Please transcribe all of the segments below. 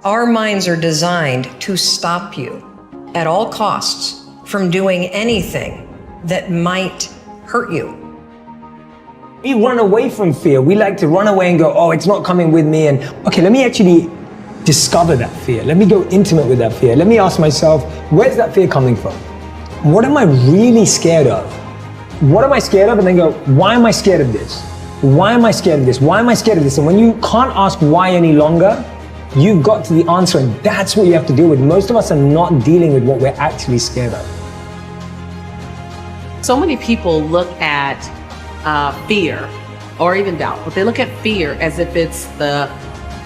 Our minds are designed to stop you at all costs from doing anything that might hurt you. We run away from fear. We like to run away and go, oh, it's not coming with me. And okay, let me actually discover that fear. Let me go intimate with that fear. Let me ask myself, where's that fear coming from? What am I really scared of? What am I scared of? And then go, why am I scared of this? Why am I scared of this? Why am I scared of this? And when you can't ask why any longer, you've got to the answer, and that's what you have to deal with. Most of us are not dealing with what we're actually scared of. So many people look at fear or even doubt, but they look at fear as if it's the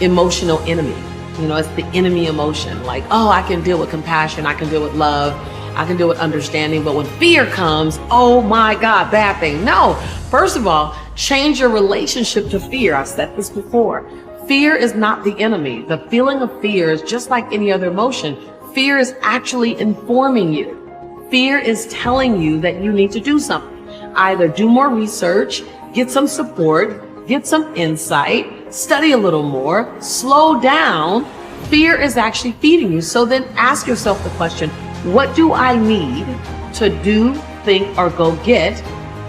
emotional enemy. You know, it's the enemy emotion. Like, oh, I can deal with compassion, I can deal with love, I can deal with understanding. But when fear comes, oh my God, bad thing. No, first of all, change your relationship to fear. I've said this before. Fear is not the enemy. The feeling of fear is just like any other emotion. Fear is actually informing you. Fear is telling you that you need to do something. Either do more research, get some support, get some insight, study a little more, slow down. Fear is actually feeding you. So then ask yourself the question, what do I need to do, think, or go get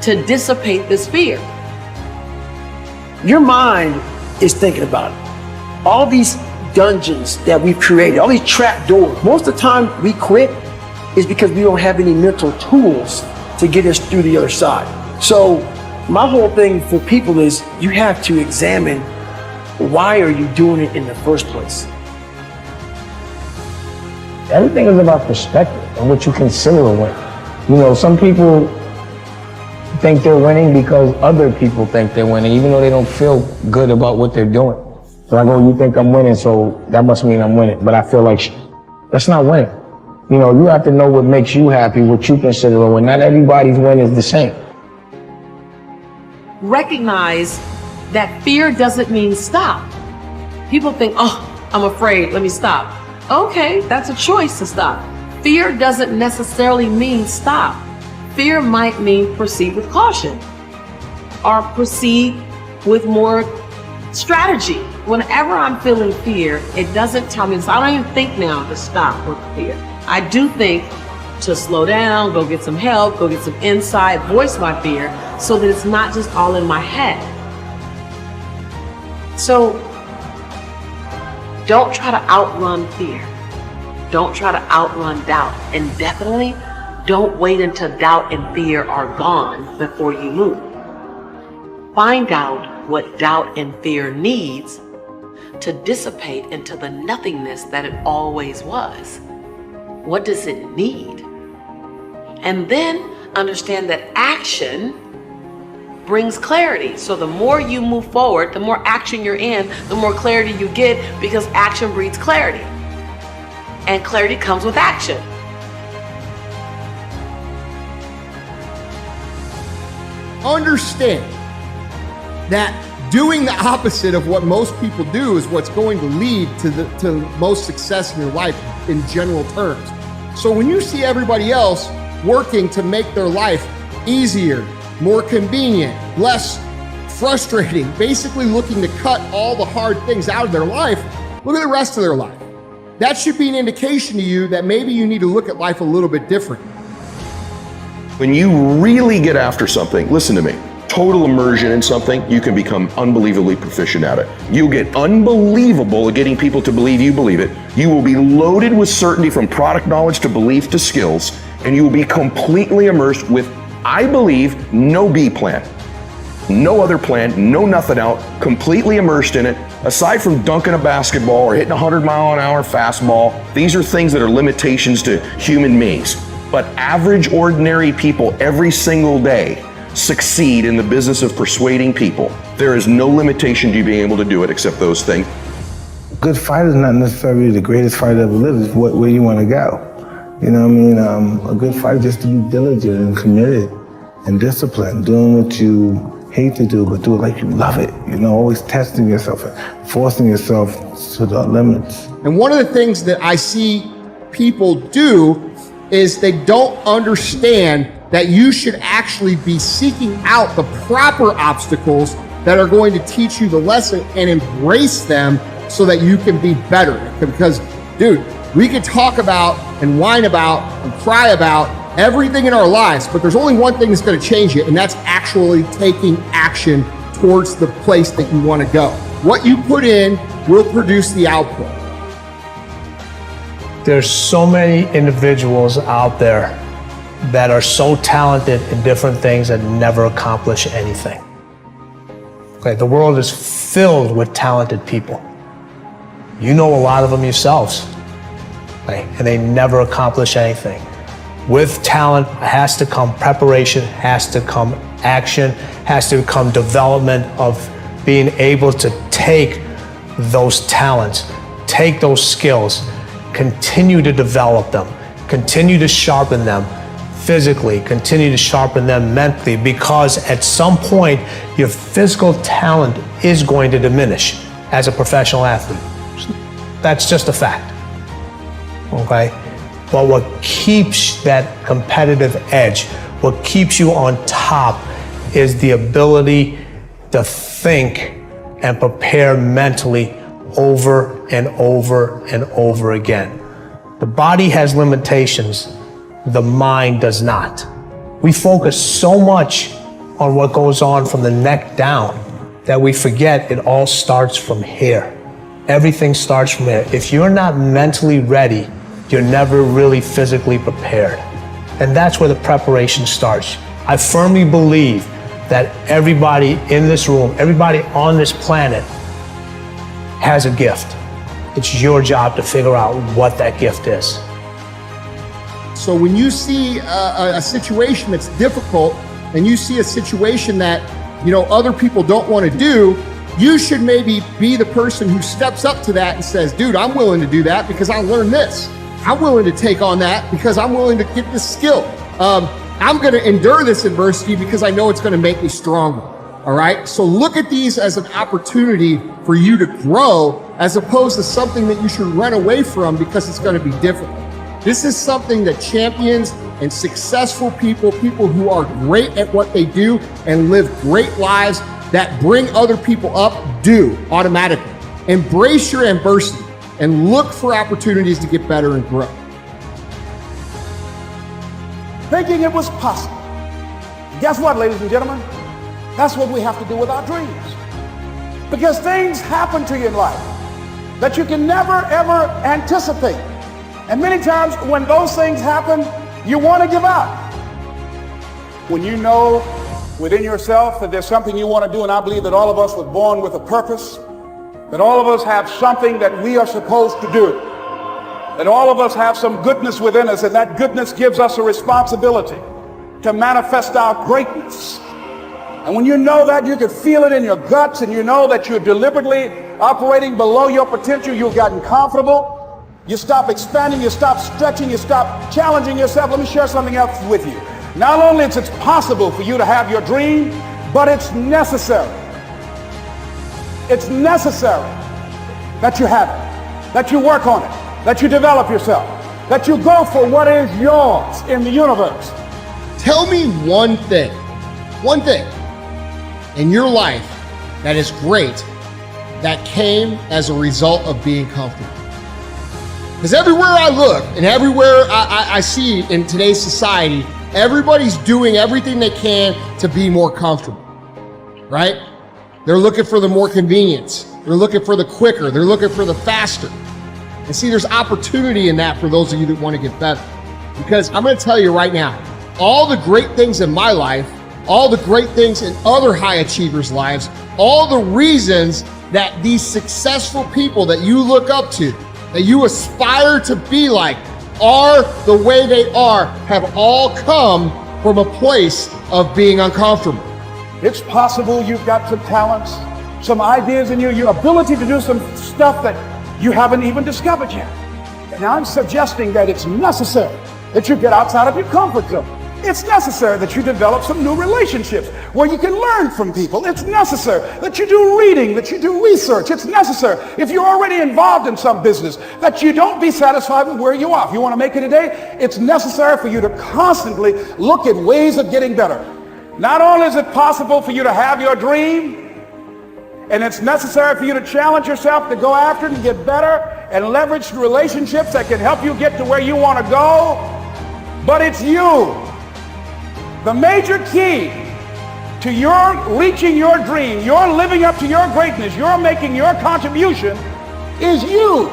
to dissipate this fear? Your mind is thinking about it. All these dungeons that we've created, all these trap doors, most of the time we quit is because we don't have any mental tools to get us through the other side. So my whole thing for people is you have to examine, why are you doing it in the first place? Everything is about perspective and what you consider a win. You know, some people think they're winning because other people think they're winning, even though they don't feel good about what they're doing. So I go, you think I'm winning, so that must mean I'm winning. But I feel like that's not winning. You know, you have to know what makes you happy, what you consider a win. Not everybody's win is the same. Recognize that fear doesn't mean stop. People think, oh, I'm afraid, let me stop. Okay, that's a choice to stop. Fear doesn't necessarily mean stop. Fear might mean proceed with caution or proceed with more strategy. Whenever I'm feeling fear, it doesn't tell me, so I don't even think now to stop with fear. I do think to slow down, go get some help, go get some insight, voice my fear so that it's not just all in my head. So don't try to outrun fear. Don't try to outrun doubt. And definitely don't wait until doubt and fear are gone before you move. Find out what doubt and fear needs to dissipate into the nothingness that it always was. What does it need? And then understand that action brings clarity. So the more you move forward, the more action you're in, the more clarity you get, because action breeds clarity. And clarity comes with action. Understand that doing the opposite of what most people do is what's going to lead to most success in your life in general terms. So when you see everybody else working to make their life easier, more convenient, less frustrating, basically looking to cut all the hard things out of their life, look at the rest of their life. That should be an indication to you that maybe you need to look at life a little bit different. When you really get after something, listen to me, total immersion in something, you can become unbelievably proficient at it. You'll get unbelievable at getting people to believe you believe it. You will be loaded with certainty from product knowledge to belief to skills, and you will be completely immersed with, I believe, no B plan. No other plan, no nothing out, completely immersed in it. Aside from dunking a basketball or hitting a 100-mile-an-hour fastball, these are things that are limitations to human beings. But average, ordinary people every single day succeed in the business of persuading people. There is no limitation to you being able to do it except those things. A good fighter is not necessarily the greatest fighter ever lived. It's where you want to go. You know what I mean? A good fighter just to be diligent and committed and disciplined, doing what you hate to do, but do it like you love it. You know, always testing yourself, forcing yourself to the limits. And one of the things that I see people do is they don't understand that you should actually be seeking out the proper obstacles that are going to teach you the lesson and embrace them so that you can be better. Because, dude, we could talk about and whine about and cry about everything in our lives, but there's only one thing that's going to change it, and that's actually taking action towards the place that you want to go. What you put in will produce the output. There's so many individuals out there that are so talented in different things that never accomplish anything. Okay, the world is filled with talented people. You know a lot of them yourselves, okay, and they never accomplish anything. With talent has to come preparation, has to come action, has to come development of being able to take those talents, take those skills, continue to develop them, continue to sharpen them physically, continue to sharpen them mentally, because at some point your physical talent is going to diminish as a professional athlete. That's just a fact, okay? But what keeps that competitive edge, what keeps you on top, is the ability to think and prepare mentally over and over and over again. The body has limitations, the mind does not. We focus so much on what goes on from the neck down that we forget it all starts from here. Everything starts from here. If you're not mentally ready, you're never really physically prepared. And that's where the preparation starts. I firmly believe that everybody in this room, everybody on this planet has a gift. It's your job to figure out what that gift is. So when you see a situation that's difficult, and you see a situation that, you know, other people don't want to do, you should maybe be the person who steps up to that and says, dude, I'm willing to do that because I learned this. I'm willing to take on that because I'm willing to get this skill. I'm going to endure this adversity because I know it's going to make me stronger. All right. So look at these as an opportunity for you to grow, as opposed to something that you should run away from because it's going to be difficult. This is something that champions and successful people, people who are great at what they do and live great lives that bring other people up, do automatically. Embrace your adversity and look for opportunities to get better and grow. Thinking it was possible. Guess what, ladies and gentlemen? That's what we have to do with our dreams. Because things happen to you in life that you can never, ever anticipate. And many times when those things happen, you want to give up. When you know within yourself that there's something you want to do, and I believe that all of us were born with a purpose, that all of us have something that we are supposed to do, that all of us have some goodness within us, and that goodness gives us a responsibility to manifest our greatness. And when you know that, you can feel it in your guts, and you know that you're deliberately operating below your potential, you've gotten comfortable, you stop expanding, you stop stretching, you stop challenging yourself. Let me share something else with you. Not only is it possible for you to have your dream, but it's necessary. It's necessary that you have it, that you work on it, that you develop yourself, that you go for what is yours in the universe. Tell me one thing in your life that is great that came as a result of being comfortable. Because everywhere I look and everywhere I see in today's society, everybody's doing everything they can to be more comfortable, right? They're looking for the more convenience. They're looking for the quicker. They're looking for the faster. And see, there's opportunity in that for those of you that want to get better. Because I'm going to tell you right now, all the great things in my life, all the great things in other high achievers' lives, all the reasons that these successful people that you look up to, that you aspire to be like, are the way they are, have all come from a place of being uncomfortable. It's possible you've got some talents, some ideas in you, your ability to do some stuff that you haven't even discovered yet. Now I'm suggesting that it's necessary that you get outside of your comfort zone. It's necessary that you develop some new relationships where you can learn from people. It's necessary that you do reading, that you do research. It's necessary, if you're already involved in some business, that you don't be satisfied with where you are. If you want to make it today, it's necessary for you to constantly look at ways of getting better. Not only is it possible for you to have your dream, And it's necessary for you to challenge yourself to go after it and get better and leverage relationships that can help you get to where you want to go. But it's you. The major key to your reaching your dream, your living up to your greatness, your making your contribution is you.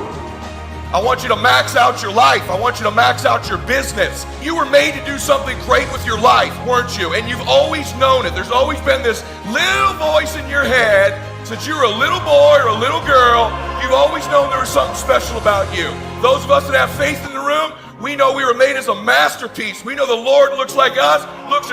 I want you to max out your life. I want you to max out your business. You were made to do something great with your life, weren't you? And you've always known it. There's always been this little voice in your head since you were a little boy or a little girl. You've always known there was something special about you. Those of us that have faith in the room, we know we were made as a masterpiece. We know the Lord looks at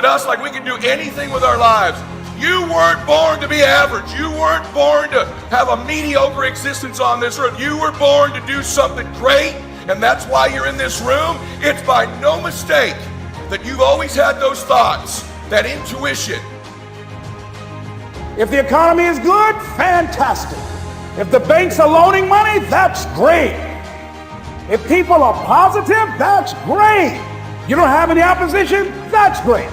us like we can do anything with our lives. You weren't born to be average. You weren't born to have a mediocre existence on this earth. You were born to do something great, and that's why you're in this room. It's by no mistake that you've always had those thoughts, that intuition. If the economy is good, fantastic. If the banks are loaning money, that's great. If people are positive, that's great. You don't have any opposition, that's great.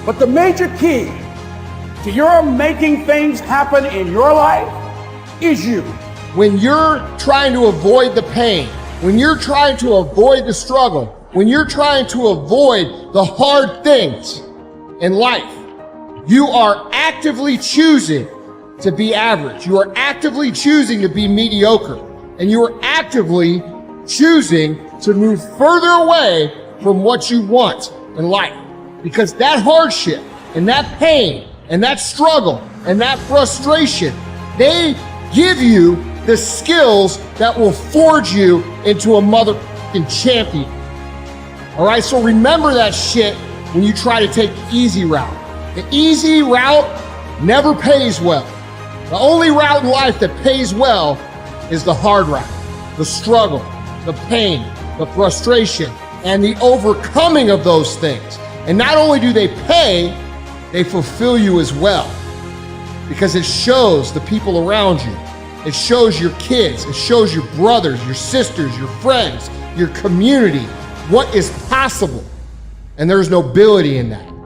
But the major key to your making things happen in your life is you. When you're trying to avoid the pain, when you're trying to avoid the struggle, when you're trying to avoid the hard things in life, you are actively choosing to be average. You are actively choosing to be mediocre. And you are actively choosing to move further away from what you want in life. Because that hardship and that pain and that struggle and that frustration, they give you the skills that will forge you into a motherfucking champion. All right, so remember that shit when you try to take the easy route. The easy route never pays well. The only route in life that pays well is the hard route, the struggle, the pain, the frustration, and the overcoming of those things. And not only do they pay, they fulfill you as well, because it shows the people around you. It shows your kids. It shows your brothers, your sisters, your friends, your community, what is possible. And there's nobility in that.